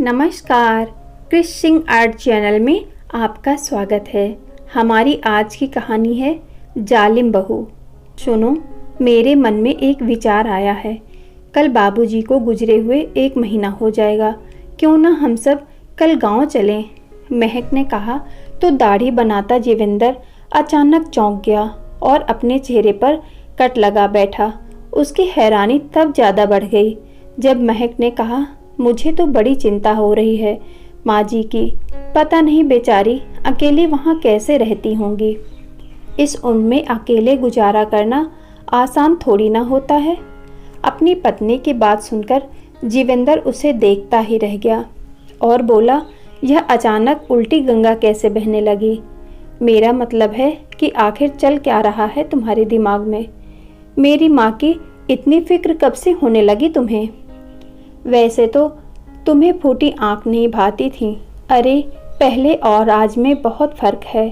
नमस्कार, Krrish Singh art channel में आपका स्वागत है। हमारी आज की कहानी है जालिम बहू। सुनो, मेरे मन में एक विचार आया है। कल बाबूजी को गुजरे हुए 1 महीना हो जाएगा। क्यों ना हम सब कल गांव चलें? महक ने कहा तो दाढ़ी बनाता जीवेंद्र अचानक चौंक गया और अपने चेहरे पर कट लगा बैठा। उसकी हैरानी तब ज़्यादा बढ़ गई जब महक ने कहा, मुझे तो बड़ी चिंता हो रही है माँ जी की। पता नहीं बेचारी अकेली वहाँ कैसे रहती होंगी। इस उम्र में अकेले गुजारा करना आसान थोड़ी ना होता है। अपनी पत्नी की बात सुनकर जीवेंद्र उसे देखता ही रह गया और बोला, यह अचानक उल्टी गंगा कैसे बहने लगी? मेरा मतलब है कि आखिर चल क्या रहा है तुम्हारे दिमाग में? मेरी माँ की इतनी फिक्र कब से होने लगी तुम्हें? वैसे तो तुम्हें फूटी आंख नहीं भाती थी। अरे पहले और आज में बहुत फर्क है।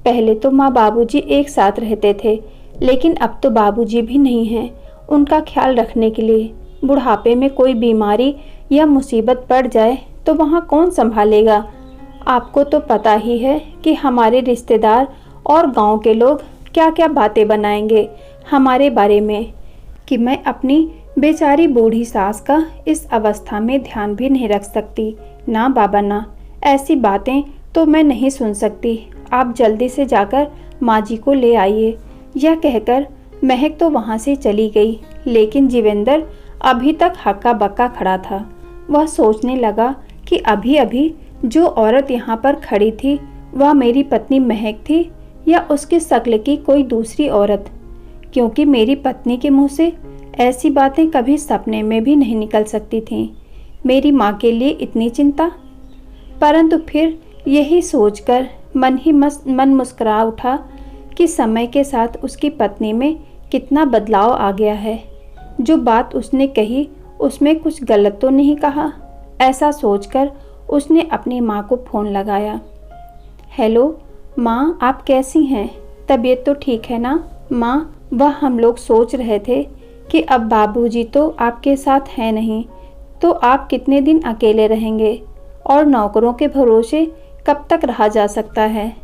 पहले तो माँ बाबूजी एक साथ रहते थे, लेकिन अब तो बाबूजी भी नहीं हैं उनका ख्याल रखने के लिए। बुढ़ापे में कोई बीमारी या मुसीबत पड़ जाए तो वहाँ कौन संभालेगा? आपको तो पता ही है कि हमारे रिश्तेदार और गांव के लोग क्या क्या बातें बनाएंगे हमारे बारे में कि मैं अपनी बेचारी बूढ़ी सास का इस अवस्था में ध्यान भी नहीं रख सकती। ना बाबा ना, ऐसी बातें तो मैं नहीं सुन सकती। आप जल्दी से जाकर माँ जी को ले आइए। यह कहकर महक तो वहाँ से चली गई, लेकिन जीवेंद्र अभी तक हक्का बक्का खड़ा था। वह सोचने लगा कि अभी अभी जो औरत यहाँ पर खड़ी थी वह मेरी पत्नी महक थी या उसकी शक्ल की कोई दूसरी औरत, क्योंकि मेरी पत्नी के मुँह से ऐसी बातें कभी सपने में भी नहीं निकल सकती थीं। मेरी माँ के लिए इतनी चिंता। परंतु फिर यही सोचकर मन मुस्कुरा उठा कि समय के साथ उसकी पत्नी में कितना बदलाव आ गया है। जो बात उसने कही उसमें कुछ गलत तो नहीं कहा। ऐसा सोचकर उसने अपनी माँ को फ़ोन लगाया। हेलो माँ, आप कैसी हैं? तबीयत तो ठीक है ना? माँ, वह हम लोग सोच रहे थे कि अब बाबूजी तो आपके साथ हैं नहीं, तो आप कितने दिन अकेले रहेंगे और नौकरों के भरोसे कब तक रहा जा सकता है?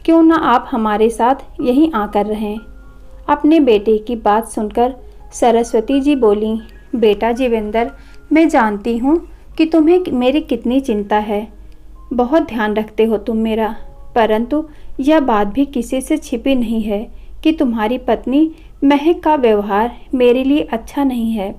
क्यों ना आप हमारे साथ यहीं आकर रहें। अपने बेटे की बात सुनकर सरस्वती जी बोली, बेटा जीवेंद्र, मैं जानती हूँ कि तुम्हें मेरी कितनी चिंता है। बहुत ध्यान रखते हो तुम मेरा, परंतु यह बात भी किसी से छिपी नहीं है कि तुम्हारी पत्नी महक का व्यवहार मेरे लिए अच्छा नहीं है।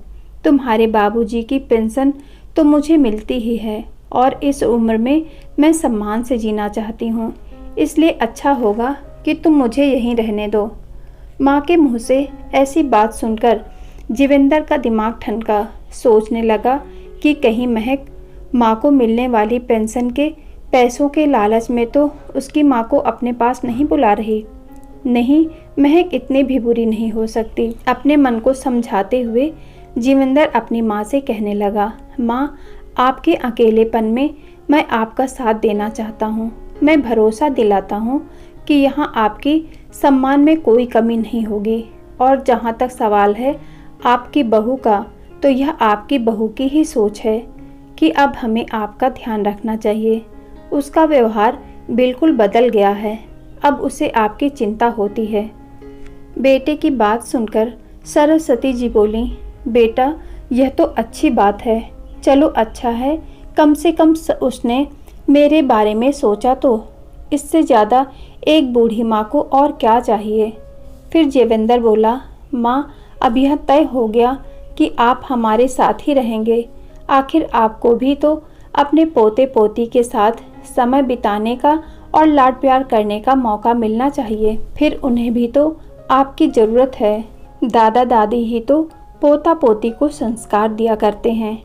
तुम्हारे बाबूजी की पेंशन तो मुझे मिलती ही है और इस उम्र में मैं सम्मान से जीना चाहती हूँ, इसलिए अच्छा होगा कि तुम मुझे यहीं रहने दो। माँ के मुँह से ऐसी बात सुनकर जीवेंद्र का दिमाग ठनका। सोचने लगा कि कहीं महक माँ को मिलने वाली पेंशन के पैसों के लालच में तो उसकी माँ को अपने पास नहीं बुला रही। नहीं, महक इतनी भी बुरी नहीं हो सकती। अपने मन को समझाते हुए जीवेंद्र अपनी माँ से कहने लगा, माँ, आपके अकेलेपन में मैं आपका साथ देना चाहता हूँ। मैं भरोसा दिलाता हूँ कि यहाँ आपकी सम्मान में कोई कमी नहीं होगी। और जहाँ तक सवाल है आपकी बहू का, तो यह आपकी बहू की ही सोच है कि अब हमें आपका ध्यान रखना चाहिए। उसका व्यवहार बिल्कुल बदल गया है। अब उसे आपकी चिंता होती है। बेटे की बात सुनकर सरस्वती जी बोली, बेटा, यह तो अच्छी बात है। चलो अच्छा है, कम से कम उसने मेरे बारे में सोचा तो। इससे ज़्यादा एक बूढ़ी माँ को और क्या चाहिए? फिर जीवेंद्र बोला, माँ, अब यह तय हो गया कि आप हमारे साथ ही रहेंगे। आखिर आपको भी तो अपने पोते पोती के साथ समय बिताने का और लाड प्यार करने का मौका मिलना चाहिए। फिर उन्हें भी तो आपकी ज़रूरत है। दादा दादी ही तो पोता पोती को संस्कार दिया करते हैं।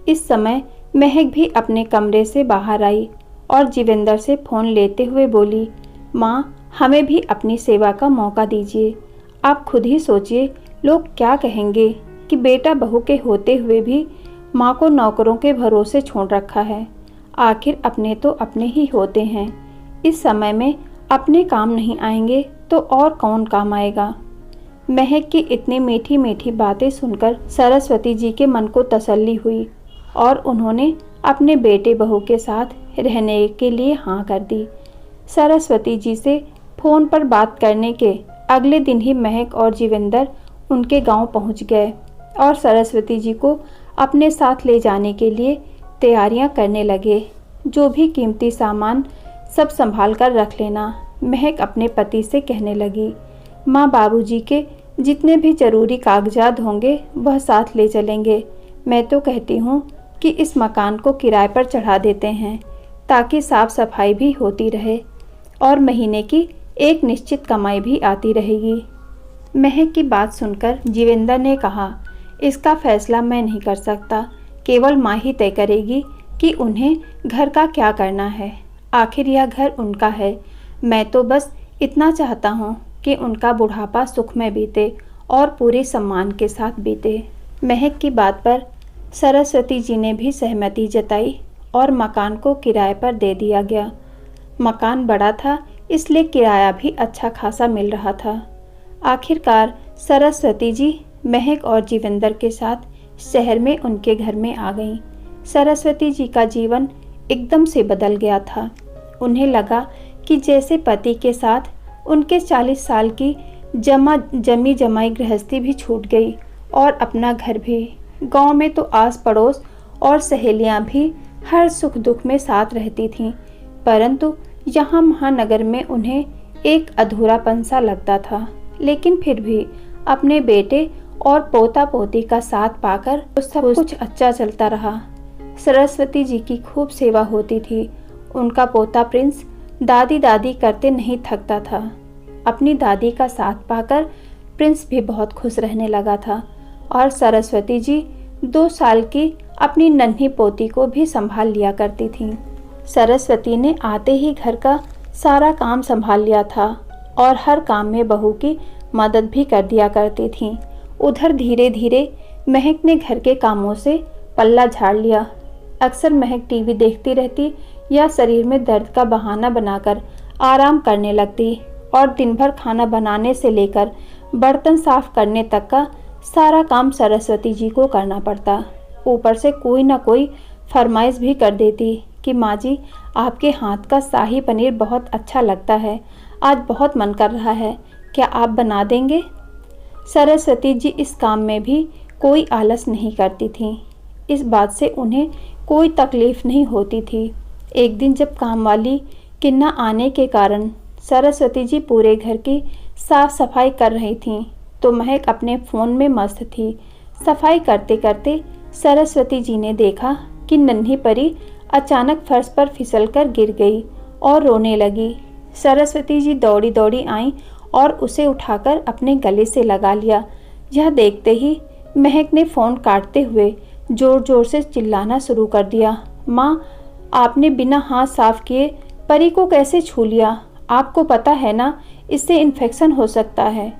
इस समय महक भी अपने कमरे से बाहर आई और जीवेंद्र से फ़ोन लेते हुए बोली, माँ, हमें भी अपनी सेवा का मौका दीजिए। आप खुद ही सोचिए, लोग क्या कहेंगे कि बेटा बहू के होते हुए भी माँ को नौकरों के भरोसे छोड़ रखा है। आखिर अपने तो अपने ही होते हैं। इस समय में अपने काम नहीं आएंगे तो और कौन काम आएगा? महक की इतनी मीठी मीठी बातें सुनकर सरस्वती जी के मन को तसल्ली हुई और उन्होंने अपने बेटे बहू के साथ रहने के लिए हाँ कर दी। सरस्वती जी से फ़ोन पर बात करने के अगले दिन ही महक और जीवेंद्र उनके गांव पहुंच गए और सरस्वती जी को अपने साथ ले जाने के लिए तैयारियां करने लगे। जो भी कीमती सामान सब संभाल कर रख लेना, महक अपने पति से कहने लगी। माँ बाबूजी के जितने भी ज़रूरी कागजात होंगे वह साथ ले चलेंगे। मैं तो कहती हूँ कि इस मकान को किराए पर चढ़ा देते हैं ताकि साफ सफाई भी होती रहे और महीने की एक निश्चित कमाई भी आती रहेगी। महक की बात सुनकर जीवेंद्र ने कहा, इसका फैसला मैं नहीं कर सकता, केवल माँ ही तय करेगी कि उन्हें घर का क्या करना है। आखिर यह घर उनका है। मैं तो बस इतना चाहता हूँ कि उनका बुढ़ापा सुख में बीते और पूरे सम्मान के साथ बीते। महक की बात पर सरस्वती जी ने भी सहमति जताई और मकान को किराए पर दे दिया गया। मकान बड़ा था, इसलिए किराया भी अच्छा खासा मिल रहा था। आखिरकार सरस्वती जी महक और जीवेंद्र के साथ शहर में उनके घर में आ गईं। सरस्वती जी का जीवन एकदम से बदल गया था। उन्हें लगा कि जैसे पति के साथ उनके 40 साल की जमी जमाई गृहस्थी भी छूट गई और अपना घर भी। गांव में तो आस पड़ोस और सहेलियां भी हर सुख दुख में साथ रहती थीं, परंतु यहाँ महानगर में उन्हें एक अधूरापन सा लगता था। लेकिन फिर भी अपने बेटे और पोता पोती का साथ पाकर सब कुछ अच्छा चलता रहा। सरस्वती जी की खूब सेवा होती थी। उनका पोता प्रिंस दादी दादी करते नहीं थकता था। अपनी दादी का साथ पाकर प्रिंस भी बहुत खुश रहने लगा था और सरस्वती जी 2 साल की अपनी नन्ही पोती को भी संभाल लिया करती थीं। सरस्वती ने आते ही घर का सारा काम संभाल लिया था और हर काम में बहू की मदद भी कर दिया करती थीं। उधर धीरे धीरे महक ने घर के कामों से पल्ला झाड़ लिया। अक्सर महक टीवी देखती रहती या शरीर में दर्द का बहाना बनाकर आराम करने लगती और दिन भर खाना बनाने से लेकर बर्तन साफ करने तक का सारा काम सरस्वती जी को करना पड़ता। ऊपर से कोई ना कोई फरमाइश भी कर देती कि माँ जी, आपके हाथ का शाही पनीर बहुत अच्छा लगता है, आज बहुत मन कर रहा है, क्या आप बना देंगे? सरस्वती जी इस काम में भी कोई आलस नहीं करती थीं। इस बात से उन्हें कोई तकलीफ नहीं होती थी। एक दिन जब काम वाली के न आने के कारण सरस्वती जी पूरे घर की साफ सफाई कर रही थीं, तो महक अपने फ़ोन में मस्त थी। सफाई करते करते सरस्वती जी ने देखा कि नन्ही परी अचानक फर्श पर फिसलकर गिर गई और रोने लगी। सरस्वती जी दौड़ी दौड़ी आईं और उसे उठाकर अपने गले से लगा लिया। यह देखते ही महक ने फ़ोन काटते हुए ज़ोर ज़ोर से चिल्लाना शुरू कर दिया, माँ, आपने बिना हाथ साफ किए परी को कैसे छू लिया? आपको पता है ना, इससे इन्फेक्शन हो सकता है।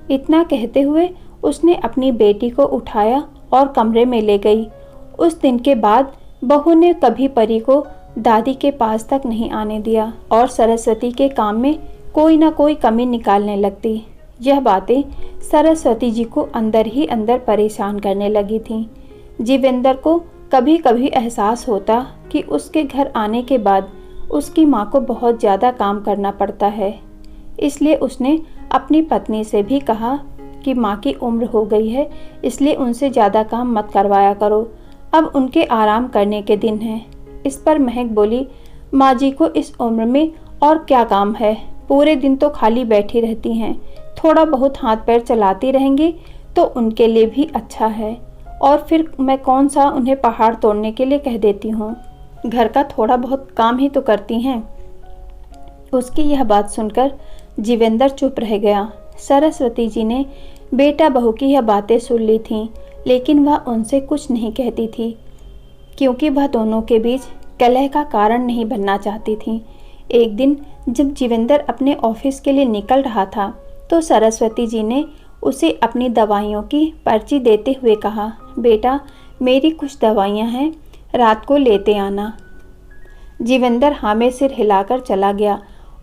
इतना कहते हुए उसने अपनी बेटी को उठाया और कमरे में ले गई। उस दिन के बाद बहू ने कभी परी को दादी के पास तक नहीं आने दिया और सरस्वती के काम में कोई ना कोई कमी निकालने लगती। यह बातें सरस्वती जी को अंदर ही अंदर परेशान करने लगी थीं। जीवेंद्र को कभी कभी एहसास होता कि उसके घर आने के बाद उसकी माँ को बहुत ज़्यादा काम करना पड़ता है। इसलिए उसने अपनी पत्नी से भी कहा कि माँ की उम्र हो गई है, इसलिए उनसे ज़्यादा काम मत करवाया करो, अब उनके आराम करने के दिन हैं। इस पर महक बोली, माँ जी को इस उम्र में और क्या काम है, पूरे दिन तो खाली बैठी रहती हैं, थोड़ा बहुत हाथ पैर चलाती रहेंगी तो उनके लिए भी अच्छा है। और फिर मैं कौन सा उन्हें पहाड़ तोड़ने के लिए कह देती हूँ, घर का थोड़ा बहुत काम ही तो करती हैं। उसकी यह बात सुनकर जीवेंद्र चुप रह गया। सरस्वती जी ने बेटा बहू की यह बातें सुन ली थीं, लेकिन वह उनसे कुछ नहीं कहती थी, क्योंकि वह दोनों के बीच कलह का कारण नहीं बनना चाहती थी। एक दिन जब जीवेंद्र अपने ऑफिस के लिए निकल रहा था, तो सरस्वती जी ने उसे अपनी दवाइयों की पर्ची देते हुए कहा, बेटा, मेरी कुछ दवाइयाँ हैं, रात को लेते आना। जीवेंद्र हाँ में सिर हिलाकर चला गया।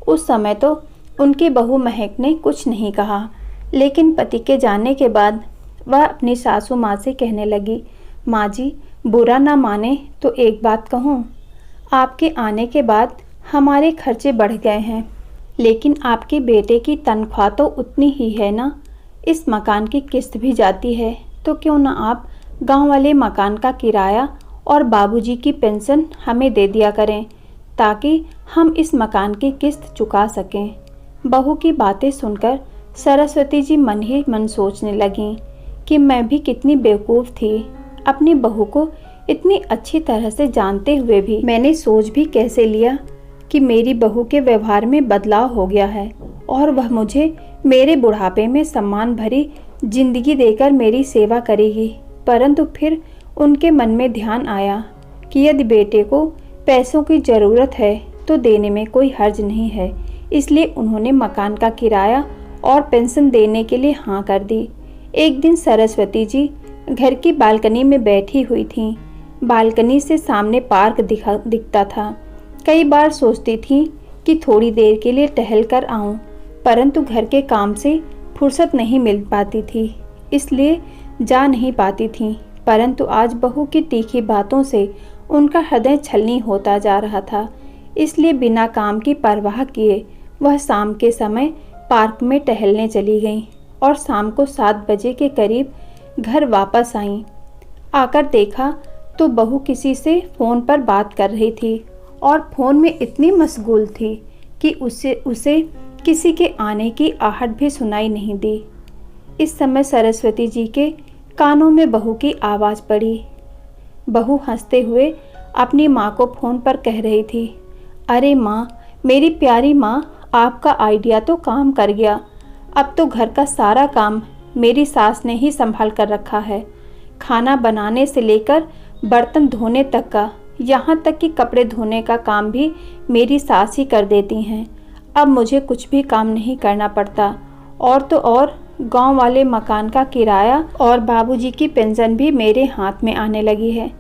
उस समय तो उनकी बहू महक ने कुछ नहीं कहा, लेकिन पति के जाने के बाद वह अपनी सासू माँ से कहने लगी, माँ जी, बुरा ना माने तो एक बात कहूँ, आपके आने के बाद हमारे खर्चे बढ़ गए हैं, लेकिन आपके बेटे की तनख्वाह तो उतनी ही है ना। इस मकान की किस्त भी जाती है, तो क्यों ना आप गांव वाले मकान का किराया और बाबूजी की पेंशन हमें दे दिया करें, ताकि हम इस मकान की किस्त चुका सकें। बहू की बातें सुनकर सरस्वती जी मन ही मन सोचने लगीं कि मैं भी कितनी बेवकूफ़ थी। अपनी बहू को इतनी अच्छी तरह से जानते हुए भी मैंने सोच भी कैसे लिया कि मेरी बहू के व्यवहार में बदलाव हो गया है और वह मुझे मेरे बुढ़ापे में सम्मान भरी जिंदगी देकर मेरी सेवा करेगी। परंतु फिर उनके मन में ध्यान आया कि यदि बेटे को पैसों की ज़रूरत है तो देने में कोई हर्ज नहीं है। इसलिए उन्होंने मकान का किराया और पेंशन देने के लिए हाँ कर दी। एक दिन सरस्वती जी घर की बालकनी में बैठी हुई थीं। बालकनी से सामने पार्क दिखता था। कई बार सोचती थी कि थोड़ी देर के लिए टहल कर आऊं, परंतु घर के काम से फुर्सत नहीं मिल पाती थी, इसलिए जा नहीं पाती थी। परंतु आज बहू की तीखी बातों से उनका हृदय छलनी होता जा रहा था। इसलिए बिना काम की परवाह किए वह शाम के समय पार्क में टहलने चली गईं और शाम को 7 बजे के करीब घर वापस आईं। आकर देखा तो बहू किसी से फ़ोन पर बात कर रही थी और फ़ोन में इतनी मशगूल थी कि उसे किसी के आने की आहट भी सुनाई नहीं दी। इस समय सरस्वती जी के कानों में बहू की आवाज़ पड़ी। बहू हंसते हुए अपनी माँ को फ़ोन पर कह रही थी, अरे माँ, मेरी प्यारी माँ, आपका आइडिया तो काम कर गया। अब तो घर का सारा काम मेरी सास ने ही संभाल कर रखा है। खाना बनाने से लेकर बर्तन धोने तक का, यहाँ तक कि कपड़े धोने का काम भी मेरी सास ही कर देती हैं। अब मुझे कुछ भी काम नहीं करना पड़ता। और तो और गांव वाले मकान का किराया और बाबूजी की पेंशन भी मेरे हाथ में आने लगी है।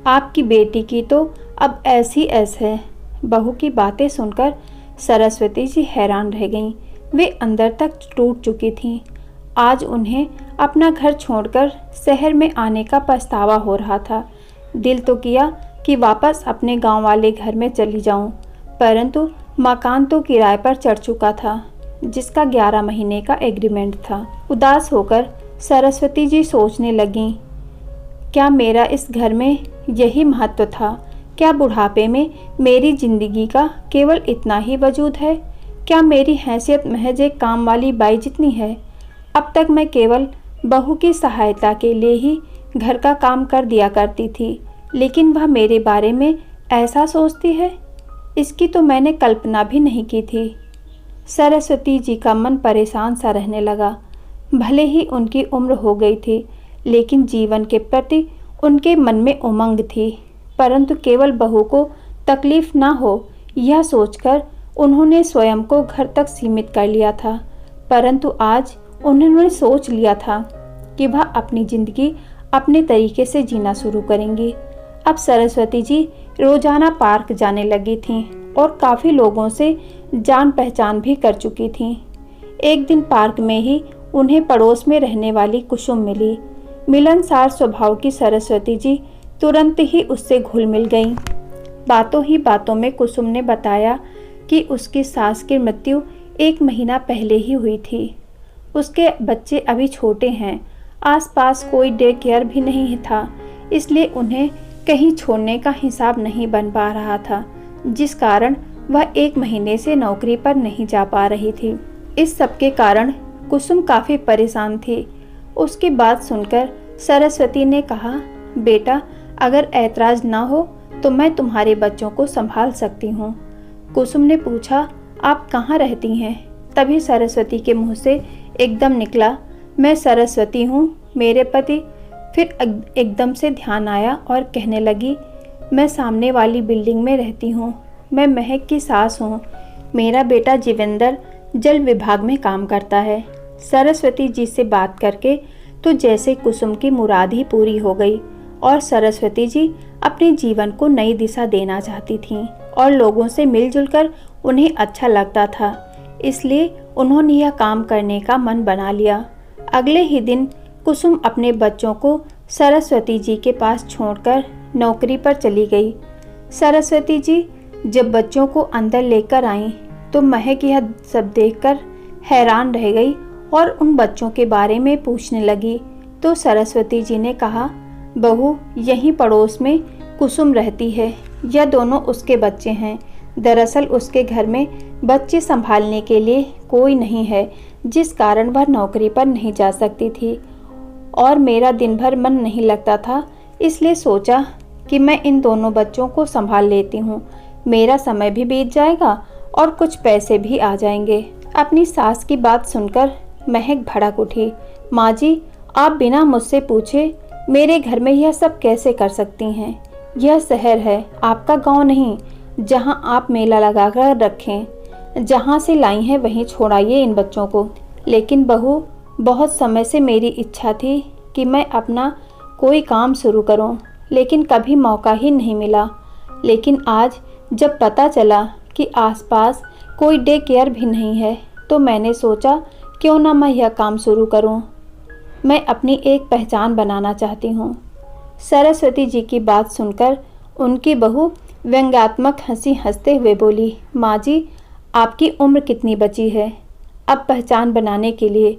आपकी बेटी की तो अब ऐसी ऐस है। बहू की बातें सुनकर सरस्वती जी हैरान रह गईं। वे अंदर तक टूट चुकी थीं। आज उन्हें अपना घर छोड़कर शहर में आने का पछतावा हो रहा था। दिल तो किया कि वापस अपने गांव वाले घर में चली जाऊं, परंतु मकान तो किराए पर चढ़ चुका था, जिसका 11 महीने का एग्रीमेंट था। उदास होकर सरस्वती जी सोचने लगीं, क्या मेरा इस घर में यही महत्व था? क्या बुढ़ापे में मेरी जिंदगी का केवल इतना ही वजूद है? क्या मेरी हैसियत महज एक काम वाली बाई जितनी है? अब तक मैं केवल बहू की सहायता के लिए ही घर का काम कर दिया करती थी, लेकिन वह मेरे बारे में ऐसा सोचती है, इसकी तो मैंने कल्पना भी नहीं की थी। सरस्वती जी का मन परेशान सा रहने लगा। भले ही उनकी उम्र हो गई थी, लेकिन जीवन के प्रति उनके मन में उमंग थी। परंतु केवल बहू को तकलीफ ना हो, यह सोचकर उन्होंने स्वयं को घर तक सीमित कर लिया था। परंतु आज उन्होंने सोच लिया था कि वह अपनी ज़िंदगी अपने तरीके से जीना शुरू करेंगी। अब सरस्वती जी रोजाना पार्क जाने लगी थीं और काफ़ी लोगों से जान पहचान भी कर चुकी थीं। एक दिन पार्क में ही उन्हें पड़ोस में रहने वाली कुसुम मिली। मिलनसार स्वभाव की सरस्वती जी तुरंत ही उससे घुल मिल गईं। बातों ही बातों में कुसुम ने बताया कि उसकी सास की मृत्यु 1 महीना पहले ही हुई थी। उसके बच्चे अभी छोटे हैं, आसपास कोई डे केयर भी नहीं था, इसलिए उन्हें कहीं छोड़ने का हिसाब नहीं बन पा रहा था, जिस कारण वह 1 महीने से नौकरी पर नहीं जा पा रही थी। इस सब के कारण कुसुम काफ़ी परेशान थी। उसकी बात सुनकर सरस्वती ने कहा, बेटा, अगर ऐतराज़ ना हो तो मैं तुम्हारे बच्चों को संभाल सकती हूँ। कुसुम ने पूछा, आप कहाँ रहती हैं? तभी सरस्वती के मुंह से एकदम निकला, मैं सरस्वती हूँ, मेरे पति। फिर एकदम से ध्यान आया और कहने लगी, मैं सामने वाली बिल्डिंग में रहती हूँ, मैं महक की सास हूँ। मेरा बेटा जीवेंद्र जल विभाग में काम करता है। सरस्वती जी से बात करके तो जैसे कुसुम की मुराद ही पूरी हो गई और सरस्वती जी अपने जीवन को नई दिशा देना चाहती थीं और लोगों से मिलजुल कर उन्हें अच्छा लगता था, इसलिए उन्होंने यह काम करने का मन बना लिया। अगले ही दिन कुसुम अपने बच्चों को सरस्वती जी के पास छोड़कर नौकरी पर चली गई। सरस्वती जी जब बच्चों को अंदर लेकर आईं तो महक यह सब देखकर हैरान रह गई और उन बच्चों के बारे में पूछने लगी। तो सरस्वती जी ने कहा, बहू, यहीं पड़ोस में कुसुम रहती है, यह दोनों उसके बच्चे हैं। दरअसल उसके घर में बच्चे संभालने के लिए कोई नहीं है, जिस कारण वह नौकरी पर नहीं जा सकती थी और मेरा दिन भर मन नहीं लगता था, इसलिए सोचा कि मैं इन दोनों बच्चों को संभाल लेती हूँ। मेरा समय भी बीत जाएगा और कुछ पैसे भी आ जाएंगे। अपनी सास की बात सुनकर महक भड़क उठी। माँ जी, आप बिना मुझसे पूछे मेरे घर में यह सब कैसे कर सकती हैं? यह शहर है, आपका गांव नहीं, जहां आप मेला लगाकर रखें। जहां से लाई हैं वहीं छोड़ाइए इन बच्चों को। लेकिन बहू, बहुत समय से मेरी इच्छा थी कि मैं अपना कोई काम शुरू करूं, लेकिन कभी मौका ही नहीं मिला। लेकिन आज जब पता चला कि आसपास कोई डे केयर भी नहीं है, तो मैंने सोचा क्यों ना मैं यह काम शुरू करूं। मैं अपनी एक पहचान बनाना चाहती हूँ। सरस्वती जी की बात सुनकर उनकी बहू व्यंग्यात्मक हंसी हंसते हुए बोली, माँ जी, आपकी उम्र कितनी बची है अब पहचान बनाने के लिए?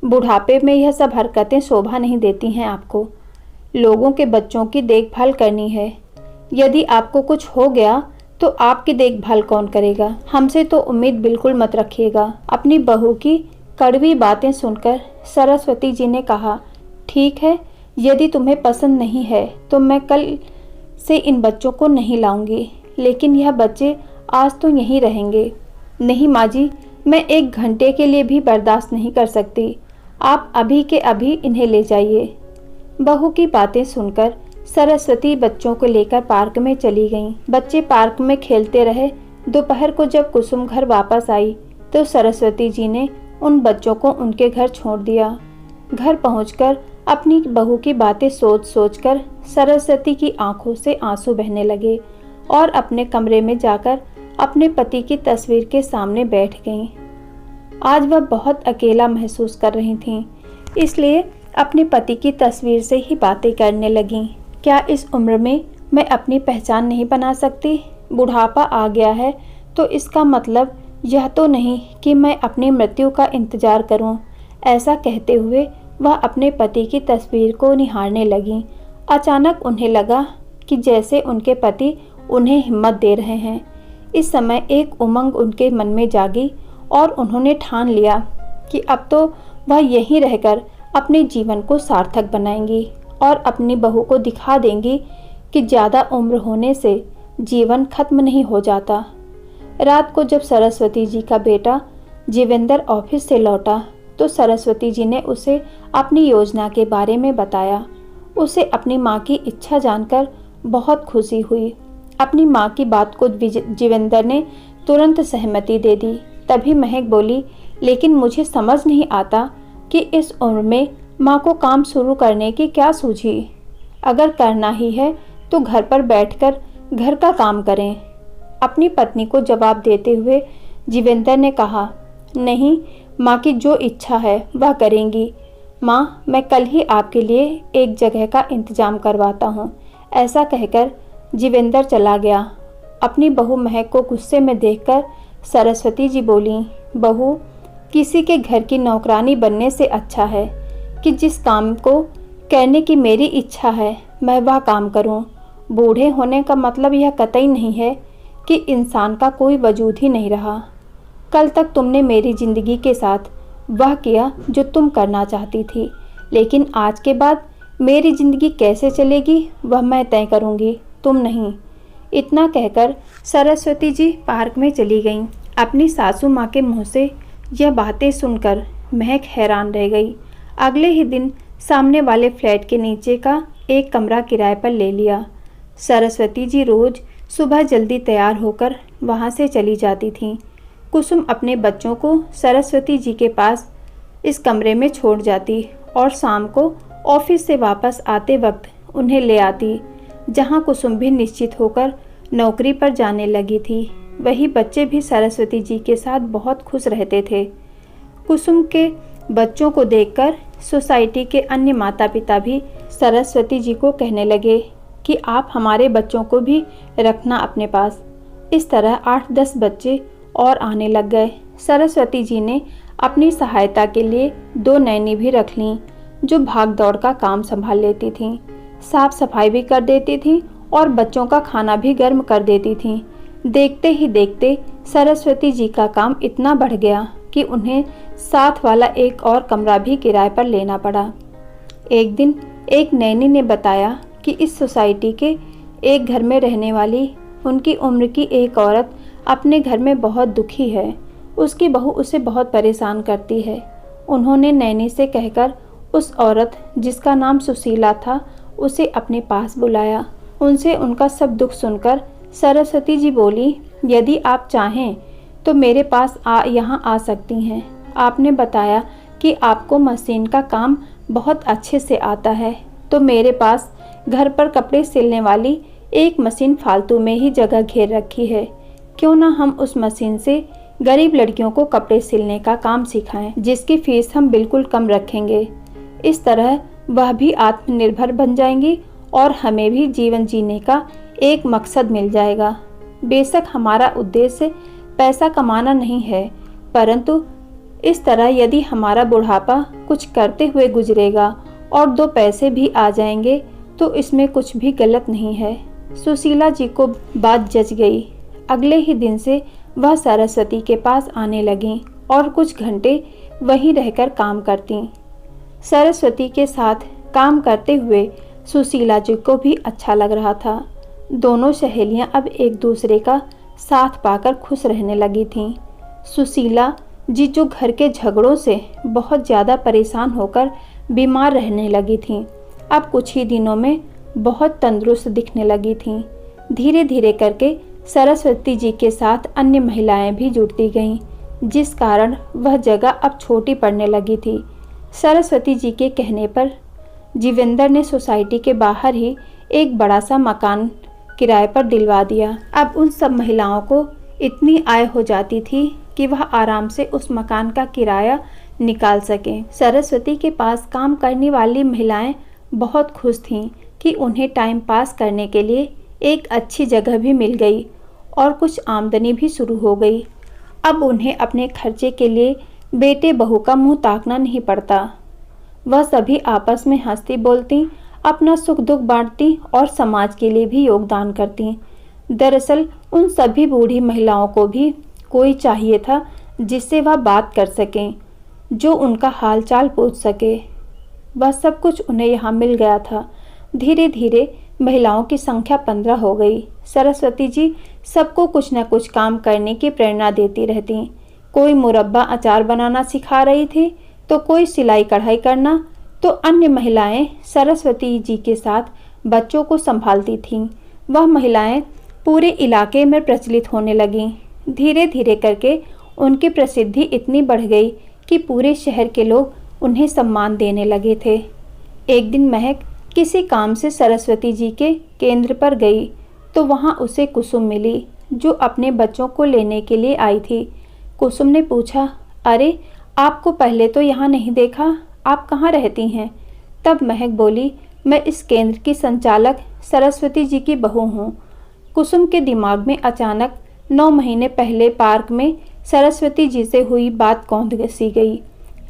बुढ़ापे में यह सब हरकतें शोभा नहीं देती हैं आपको। लोगों के बच्चों की देखभाल करनी है। यदि आपको कुछ हो गया तो आपकी देखभाल कौन करेगा? हमसे तो उम्मीद बिल्कुल मत रखिएगा। अपनी बहू की कड़वी बातें सुनकर सरस्वती जी ने कहा, ठीक है, यदि तुम्हें पसंद नहीं है तो मैं कल से इन बच्चों को नहीं लाऊंगी, लेकिन यह बच्चे आज तो यहीं रहेंगे। नहीं माँ जी, मैं 1 घंटे के लिए भी बर्दाश्त नहीं कर सकती। आप अभी के अभी इन्हें ले जाइए। बहू की बातें सुनकर सरस्वती बच्चों को लेकर पार्क में चली गईं। बच्चे पार्क में खेलते रहे। दोपहर को जब कुसुम घर वापस आई तो सरस्वती जी ने उन बच्चों को उनके घर छोड़ दिया। घर पहुंचकर अपनी बहू की बातें सोच सोचकर सरस्वती की आंखों से आंसू बहने लगे और अपने कमरे में जाकर अपने पति की तस्वीर के सामने बैठ गईं। आज वह बहुत अकेला महसूस कर रही थीं, इसलिए अपने पति की तस्वीर से ही बातें करने लगीं। क्या इस उम्र में मैं अपनी पहचान नहीं बना सकती? बुढ़ापा आ गया है तो इसका मतलब यह तो नहीं कि मैं अपनी मृत्यु का इंतजार करूं। ऐसा कहते हुए वह अपने पति की तस्वीर को निहारने लगीं। अचानक उन्हें लगा कि जैसे उनके पति उन्हें हिम्मत दे रहे हैं। इस समय एक उमंग उनके मन में जागी और उन्होंने ठान लिया कि अब तो वह यहीं रहकर अपने जीवन को सार्थक बनाएंगी और अपनी बहू को दिखा देंगी कि ज़्यादा उम्र होने से जीवन खत्म नहीं हो जाता। रात को जब सरस्वती जी का बेटा जीवेंद्र ऑफिस से लौटा तो सरस्वती जी ने उसे अपनी योजना के बारे में बताया। उसे अपनी माँ की इच्छा जानकर बहुत खुशी हुई। अपनी माँ की बात को जीवेंद्र ने तुरंत सहमति दे दी। तभी महक बोली, लेकिन मुझे समझ नहीं आता कि इस उम्र में माँ को काम शुरू करने की क्या सूझी। अगर करना ही है तो घर पर बैठकर घर का काम करें। अपनी पत्नी को जवाब देते हुए जीवेंद्र ने कहा, नहीं, माँ की जो इच्छा है वह करेंगी। माँ, मैं कल ही आपके लिए एक जगह का इंतजाम करवाता हूँ। ऐसा कहकर जीवेंद्र चला गया। अपनी बहू महक को गुस्से में देखकर सरस्वती जी बोली, बहू, किसी के घर की नौकरानी बनने से अच्छा है कि जिस काम को करने की मेरी इच्छा है मैं वह काम करूं। बूढ़े होने का मतलब यह कतई नहीं है कि इंसान का कोई वजूद ही नहीं रहा। कल तक तुमने मेरी ज़िंदगी के साथ वह किया जो तुम करना चाहती थी, लेकिन आज के बाद मेरी ज़िंदगी कैसे चलेगी वह मैं तय करूँगी, तुम नहीं। इतना कहकर सरस्वती जी पार्क में चली गईं। अपनी सासू माँ के मुँह से यह बातें सुनकर महक हैरान रह गई। अगले ही दिन सामने वाले फ्लैट के नीचे का एक कमरा किराए पर ले लिया। सरस्वती जी रोज़ सुबह जल्दी तैयार होकर वहाँ से चली जाती थीं। कुसुम अपने बच्चों को सरस्वती जी के पास इस कमरे में छोड़ जाती और शाम को ऑफिस से वापस आते वक्त उन्हें ले आती, जहाँ कुसुम भी निश्चित होकर नौकरी पर जाने लगी थी। वही बच्चे भी सरस्वती जी के साथ बहुत खुश रहते थे। कुसुम के बच्चों को देखकर सोसाइटी के अन्य माता पिता भी सरस्वती जी को कहने लगे कि आप हमारे बच्चों को भी रखना अपने पास। इस तरह 8-10 बच्चे और आने लग गए। सरस्वती जी ने अपनी सहायता के लिए 2 नैनी भी रख लीं, जो भाग दौड़ का काम संभाल लेती थीं, साफ सफाई भी कर देती थीं और बच्चों का खाना भी गर्म कर देती थीं। देखते ही देखते सरस्वती जी का काम इतना बढ़ गया कि उन्हें साथ वाला एक और कमरा भी किराए पर लेना पड़ा। एक दिन एक नैनी ने बताया कि इस सोसाइटी के एक घर में रहने वाली उनकी उम्र की एक औरत अपने घर में बहुत दुखी है। उसकी बहू उसे बहुत परेशान करती है। उन्होंने नैनी से कहकर उस औरत, जिसका नाम सुशीला था, उसे अपने पास बुलाया। उनसे उनका सब दुख सुनकर सरस्वती जी बोली, यदि आप चाहें तो मेरे पास यहाँ आ सकती हैं। आपने बताया कि आपको मशीन का काम बहुत अच्छे से आता है, तो मेरे पास घर पर कपड़े सिलने वाली एक मशीन फालतू में ही जगह घेर रखी है। क्यों ना हम उस मशीन से गरीब लड़कियों को कपड़े सिलने का काम सिखाएं, जिसकी फीस हम बिल्कुल कम रखेंगे। इस तरह वह भी आत्मनिर्भर बन जाएंगी और हमें भी जीवन जीने का एक मकसद मिल जाएगा। बेशक हमारा उद्देश्य पैसा कमाना नहीं है, परंतु इस तरह यदि हमारा बुढ़ापा कुछ करते हुए गुजरेगा और 2 पैसे भी आ जाएंगे तो इसमें कुछ भी गलत नहीं है। सुशीला जी को बात जच गई। अगले ही दिन से वह सरस्वती के पास आने लगीं और कुछ घंटे वहीं रहकर काम करतीं। सरस्वती के साथ काम करते हुए सुशीला जी को भी अच्छा लग रहा था। दोनों सहेलियां अब एक दूसरे का साथ पाकर खुश रहने लगी थीं। सुशीला जी जो घर के झगड़ों से बहुत ज़्यादा परेशान होकर बीमार रहने लगी थीं, अब कुछ ही दिनों में बहुत तंदुरुस्त दिखने लगी थीं। धीरे धीरे करके सरस्वती जी के साथ अन्य महिलाएं भी जुड़ती गईं, जिस कारण वह जगह अब छोटी पड़ने लगी थी। सरस्वती जी के कहने पर जीवेंद्र ने सोसाइटी के बाहर ही एक बड़ा सा मकान किराए पर दिलवा दिया। अब उन सब महिलाओं को इतनी आय हो जाती थी कि वह आराम से उस मकान का किराया निकाल सकें। सरस्वती के पास काम करने वाली महिलाएं बहुत खुश थीं कि उन्हें टाइम पास करने के लिए एक अच्छी जगह भी मिल गई और कुछ आमदनी भी शुरू हो गई। अब उन्हें अपने खर्चे के लिए बेटे बहू का मुंह ताकना नहीं पड़ता। वह सभी आपस में हंसती बोलती, अपना सुख दुख बांटती और समाज के लिए भी योगदान करती। दरअसल उन सभी बूढ़ी महिलाओं को भी कोई चाहिए था जिससे वह बात कर सकें, जो उनका हालचाल पूछ सके। वह सब कुछ उन्हें यहाँ मिल गया था। धीरे धीरे महिलाओं की संख्या 15 हो गई। सरस्वती जी सबको कुछ न कुछ काम करने की प्रेरणा देती रहती। कोई मुरब्बा अचार बनाना सिखा रही थी, तो कोई सिलाई कढ़ाई करना, तो अन्य महिलाएं सरस्वती जी के साथ बच्चों को संभालती थीं। वह महिलाएं पूरे इलाके में प्रचलित होने लगीं। धीरे धीरे करके उनकी प्रसिद्धि इतनी बढ़ गई कि पूरे शहर के लोग उन्हें सम्मान देने लगे थे। एक दिन महक किसी काम से सरस्वती जी के केंद्र पर गई, तो वहाँ उसे कुसुम मिली, जो अपने बच्चों को लेने के लिए आई थी। कुसुम ने पूछा, अरे आपको पहले तो यहाँ नहीं देखा, आप कहाँ रहती हैं? तब महक बोली, मैं इस केंद्र की संचालक सरस्वती जी की बहू हूँ। कुसुम के दिमाग में अचानक 9 महीने पहले पार्क में सरस्वती जी से हुई बात कौंध सी गई,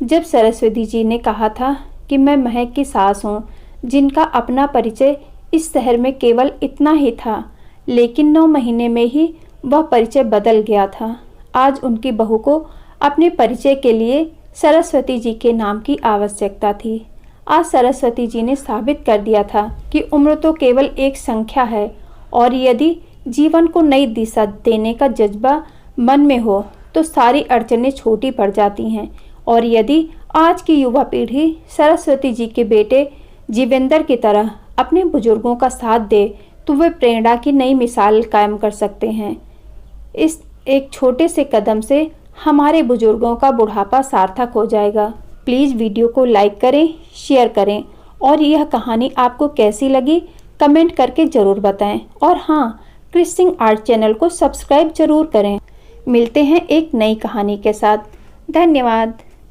जब सरस्वती जी ने कहा था कि मैं महक की सास हूँ, जिनका अपना परिचय इस शहर में केवल इतना ही था, लेकिन 9 महीने में ही वह परिचय बदल गया था। आज उनकी बहू को अपने परिचय के लिए सरस्वती जी के नाम की आवश्यकता थी। आज सरस्वती जी ने साबित कर दिया था कि उम्र तो केवल एक संख्या है, और यदि जीवन को नई दिशा देने का जज्बा मन में हो तो सारी अड़चनें छोटी पड़ जाती हैं। और यदि आज की युवा पीढ़ी सरस्वती जी के बेटे जीवेंद्र की तरह अपने बुजुर्गों का साथ दे, तो वे प्रेरणा की नई मिसाल कायम कर सकते हैं। इस एक छोटे से कदम से हमारे बुजुर्गों का बुढ़ापा सार्थक हो जाएगा। प्लीज़ वीडियो को लाइक करें, शेयर करें, और यह कहानी आपको कैसी लगी कमेंट करके ज़रूर बताएं। और हाँ, क्रिस सिंह आर्ट चैनल को सब्सक्राइब जरूर करें। मिलते हैं एक नई कहानी के साथ। धन्यवाद।